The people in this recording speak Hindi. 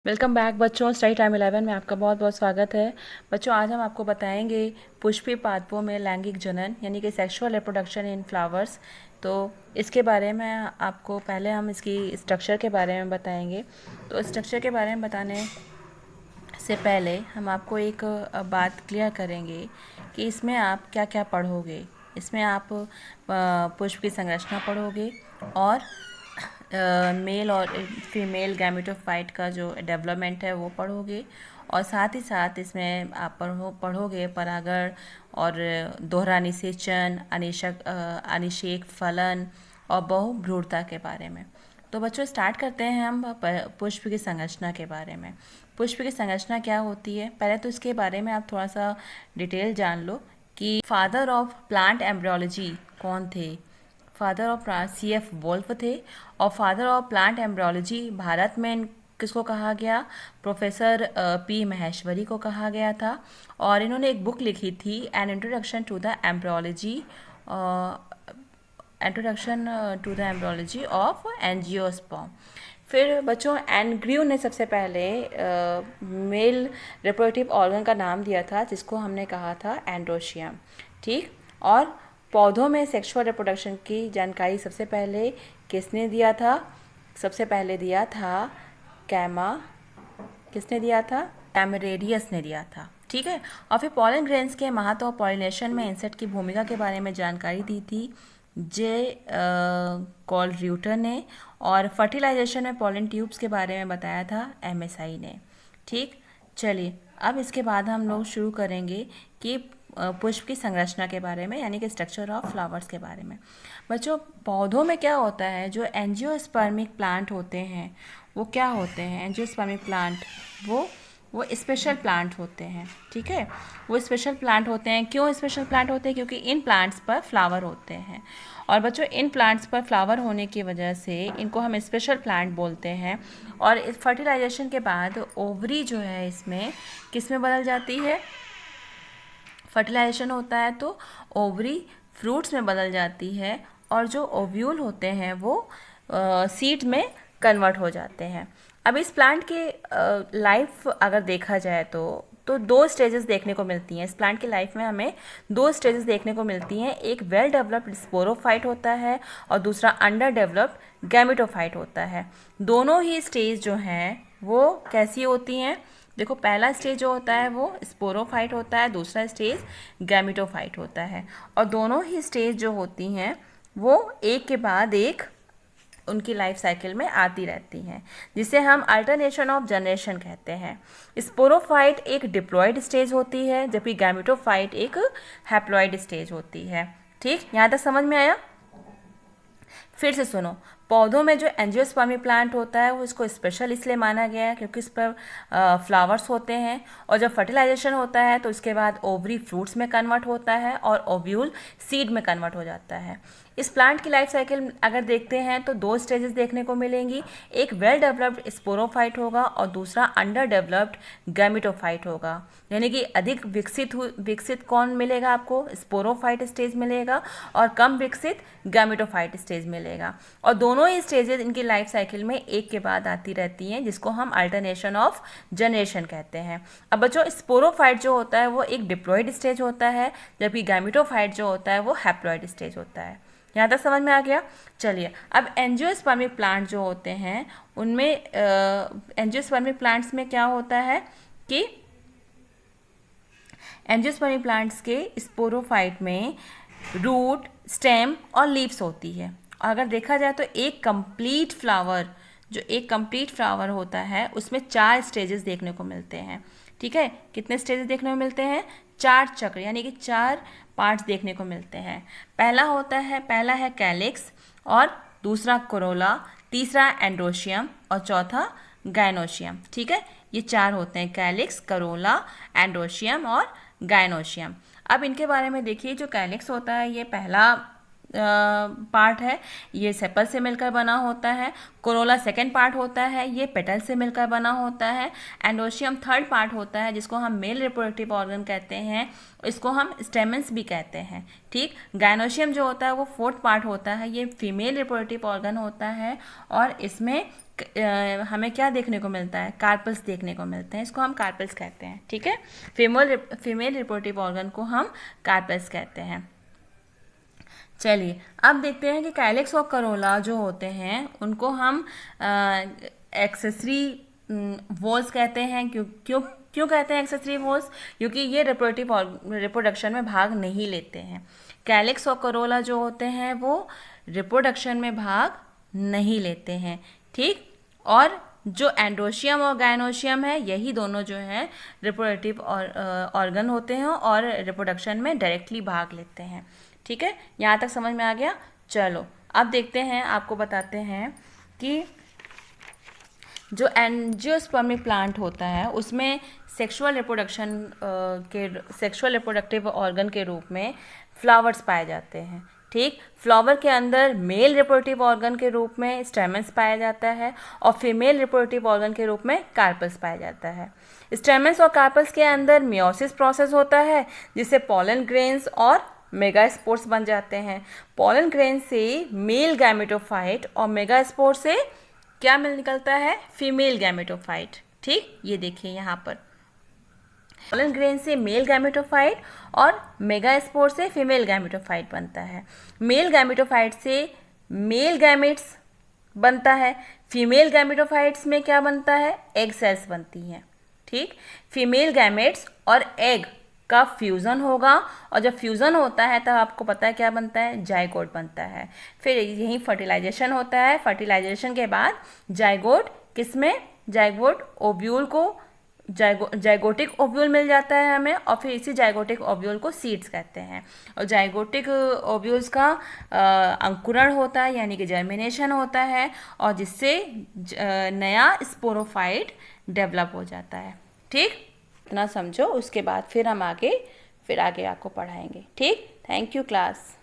वेलकम बैक बच्चों। स्टडी टाइम 11 में आपका बहुत बहुत स्वागत है। बच्चों, आज हम आपको बताएंगे पुष्पीय पादपों में लैंगिक जनन यानी कि सेक्सुअल रिप्रोडक्शन इन फ्लावर्स। तो इसके बारे में आपको पहले हम इसकी स्ट्रक्चर के बारे में बताएंगे। तो स्ट्रक्चर के बारे में बताने से पहले हम आपको एक बात क्लियर करेंगे कि इसमें आप क्या क्या पढ़ोगे। इसमें आप पुष्प की संरचना पढ़ोगे और मेल और फीमेल गैमेटोफाइट का जो डेवलपमेंट है वो पढ़ोगे, और साथ ही साथ इसमें आप पढ़ोगे परागण और दोहरा निषेचन, अनिषेक फलन और बहुभ्रूणता के बारे में। तो बच्चों, स्टार्ट करते हैं हम पुष्प की संरचना के बारे में। पुष्प की संरचना क्या होती है, पहले तो इसके बारे में आप थोड़ा सा डिटेल जान लो कि फादर ऑफ प्लांट एम्ब्रियोलॉजी कौन थे। फादर ऑफ CF वोल्फ थे। और father of plant embryology Bharat में किसको कहा गया? प्रोफेसर P महेश्वरी को कहा गया था। और इन्होंने एक बुक लिखी थी, an introduction to the embryology of angiosperm. फिर बच्चों, एनग्रीव ने सबसे पहले मेल रिप्रोडक्टिव ऑर्गन का नाम दिया था, जिसको हमने कहा था एंड्रोशियम। ठीक। और पौधों में सेक्सुअल रिप्रोडक्शन की जानकारी सबसे पहले किसने दिया था? सबसे पहले दिया था किसने दिया था? कैमरेरियस ने दिया था। ठीक है। और फिर पॉलन ग्रेन्स के महत्व और पॉलिनेशन में इंसेक्ट की भूमिका के बारे में जानकारी दी थी कॉल र्यूटर ने। और फर्टिलाइजेशन में पॉलन ट्यूब्स के बारे में बताया था MSI ने। ठीक। चलिए, अब इसके बाद हम लोग शुरू करेंगे कि पुष्प की संरचना के बारे में, यानी कि स्ट्रक्चर ऑफ फ्लावर्स के बारे में। बच्चों, पौधों में क्या होता है, जो एंजियोस्पर्मिक प्लांट होते हैं वो क्या होते हैं? एंजियोस्पर्मिक प्लांट वो स्पेशल प्लांट होते हैं। ठीक है, वो स्पेशल प्लांट होते हैं। क्यों स्पेशल प्लांट होते हैं? क्योंकि इन प्लांट्स पर फ्लावर होते हैं। और बच्चों, इन प्लांट्स पर फ्लावर होने की वजह से इनको हम स्पेशल प्लांट बोलते हैं। और इस फर्टिलाइजेशन के बाद ओवरी जो है इसमें किस में बदल जाती है? फर्टिलाइजेशन होता है तो ओवरी फ्रूट्स में बदल जाती है, और जो ओव्यूल होते हैं वो सीड में कन्वर्ट हो जाते हैं। अब इस प्लांट के लाइफ अगर देखा जाए तो दो स्टेजेस देखने को मिलती हैं। इस प्लांट की लाइफ में हमें दो स्टेजेस देखने को मिलती हैं। एक वेल डेवलप्ड स्पोरोफाइट होता है और दूसरा अंडर डेवलप्ड गैमेटोफाइट होता है। दोनों ही स्टेज जो हैं वो कैसी होती हैं? देखो, पहला स्टेज जो होता है वो स्पोरोफाइट होता है, दूसरा स्टेज गैमेटोफाइट होता है। और दोनों ही स्टेज जो होती हैं वो एक के बाद एक उनकी लाइफ साइकिल में आती रहती हैं, जिसे हम अल्टरनेशन ऑफ जनरेशन कहते हैं। स्पोरोफाइट एक डिप्लॉयड स्टेज होती है, जबकि गैमेटोफाइट एक हैप्लॉयड स्टेज होती है। ठीक, यहाँ तक समझ में आया? फिर से सुनो, पौधों में जो एंजियोस्पर्मिक प्लांट होता है वो इसको स्पेशल इसलिए माना गया है क्योंकि इस पर फ्लावर्स होते हैं। और जब फर्टिलाइजेशन होता है तो इसके बाद ओवरी फ्रूट्स में कन्वर्ट होता है और ओव्यूल सीड में कन्वर्ट हो जाता है। इस प्लांट की लाइफ साइकिल अगर देखते हैं तो दो स्टेजेस देखने को मिलेंगी। एक वेल डेवलप्ड स्पोरोफाइट होगा और दूसरा अंडर डेवलप्ड गैमेटोफाइट होगा। यानी कि अधिक विकसित कौन मिलेगा आपको? स्पोरोफाइट स्टेज मिलेगा, और कम विकसित गैमेटोफाइट स्टेज मिलेगा। और दोनों ही स्टेजेस इनकी लाइफ साइकिल में एक के बाद आती रहती हैं, जिसको हम अल्टरनेशन ऑफ जनरेशन कहते हैं। अब बच्चों, स्पोरोफाइट जो होता है वो एक डिप्लॉयड स्टेज होता है, जबकि गैमेटोफाइट जो होता है वो हैप्लॉयड स्टेज होता है। यहाँ तक समझ में आ गया? चलिए, अब एंजियोस्पर्मिक प्लांट जो होते हैं उनमें एंजियोस्पर्मिक प्लांट्स में क्या होता है कि एंजियोस्पर्मिक प्लांट्स के स्पोरोफाइट में रूट, स्टेम और लीव्स होती है। अगर देखा जाए तो एक कंप्लीट फ्लावर होता है उसमें 4 स्टेजेस देखने को मिलते हैं। ठीक है, कितने स्टेजेस देखने को मिलते हैं? 4 चक्र, यानी कि 4 पार्ट्स देखने को मिलते हैं। पहला है कैलिक्स, और दूसरा कोरोला, तीसरा एंड्रोशियम और चौथा गायनोशियम। ठीक है, ये 4 होते हैं, कैलिक्स, करोला, एंड्रोशियम और गायनोशियम। अब इनके बारे में देखिए, जो कैलिक्स होता है ये पहला पार्ट है, ये सेपल से मिलकर बना होता है। कोरोला सेकेंड पार्ट होता है, ये पेटल से मिलकर बना होता है। एंडोशियम थर्ड पार्ट होता है, जिसको हम मेल रिप्रोडक्टिव ऑर्गन कहते हैं, इसको हम स्टेमेंस भी कहते हैं। ठीक, गायनोशियम जो होता है वो फोर्थ पार्ट होता है, ये फीमेल रिप्रोडक्टिव ऑर्गन होता है और इसमें हमें क्या देखने को मिलता है, कार्पल्स देखने को मिलते हैं, इसको हम कार्पल्स कहते हैं। ठीक है, फीमेल रिप्रोडक्टिव ऑर्गन को हम कार्पल्स कहते हैं। चलिए अब देखते हैं कि कैलिक्स और करोला जो होते हैं उनको हम एक्सेसरी वॉल्स कहते हैं। क्यों कहते हैं एक्सेसरी वॉल्स? क्योंकि ये रिप्रोडक्शन में भाग नहीं लेते हैं। कैलिक्स और करोला जो होते हैं वो रिप्रोडक्शन में भाग नहीं लेते हैं। ठीक, और जो एंडोशियम और गायनोशियम है, यही दोनों जो हैं रिप्रोडक्टिव ऑर्गन होते हैं और रिप्रोडक्शन में डायरेक्टली भाग लेते हैं। ठीक है, यहाँ तक समझ में आ गया। चलो अब देखते हैं, आपको बताते हैं कि जो एंजियोस्पर्मिक प्लांट होता है उसमें सेक्सुअल रिप्रोडक्टिव ऑर्गन के रूप में फ्लावर्स पाए जाते हैं। ठीक, फ्लावर के अंदर मेल रिप्रोडक्टिव ऑर्गन के रूप में स्टेमन्स पाया जाता है और फीमेल रिप्रोडक्टिव ऑर्गन के रूप में कार्पल्स पाया जाता है। स्टेमन्स और कार्पल्स के अंदर मियोसिस प्रोसेस होता है जिससे पॉलन ग्रेन्स और मेगास्पोर्स बन जाते हैं। पॉलन ग्रेन से मेल गैमेटोफाइट और मेगास्पोर से क्या मिल निकलता है, फीमेल गैमेटोफाइट। ठीक, ये देखिए यहाँ पर पॉलन ग्रेन से मेल गैमेटोफाइट और मेगास्पोर से फीमेल गैमेटोफाइट बनता है। मेल गैमेटोफाइट से मेल गैमेट्स बनता है। फीमेल गैमेटोफाइट्स में क्या बनता है, एग सेल्स बनती हैं। ठीक, फीमेल गैमेट्स और एग का फ्यूज़न होगा और जब फ्यूज़न होता है तब आपको पता है क्या बनता है, जाइगोट बनता है। फिर यहीं फर्टिलाइजेशन होता है। फर्टिलाइजेशन के बाद जाइगोट किसमें, जाइगोट ओव्यूल को जाइगोटिक ओव्यूल मिल जाता है हमें और फिर इसी जाइगोटिक ओव्यूल को सीड्स कहते हैं। और जाइगोटिक ओव्यूल्स का अंकुरण होता है यानी कि जर्मिनेशन होता है और जिससे नया स्पोरोफाइट डेवलप हो जाता है। ठीक, इतना समझो, उसके बाद फिर हम आगे आपको पढ़ाएंगे। ठीक, थैंक यू क्लास।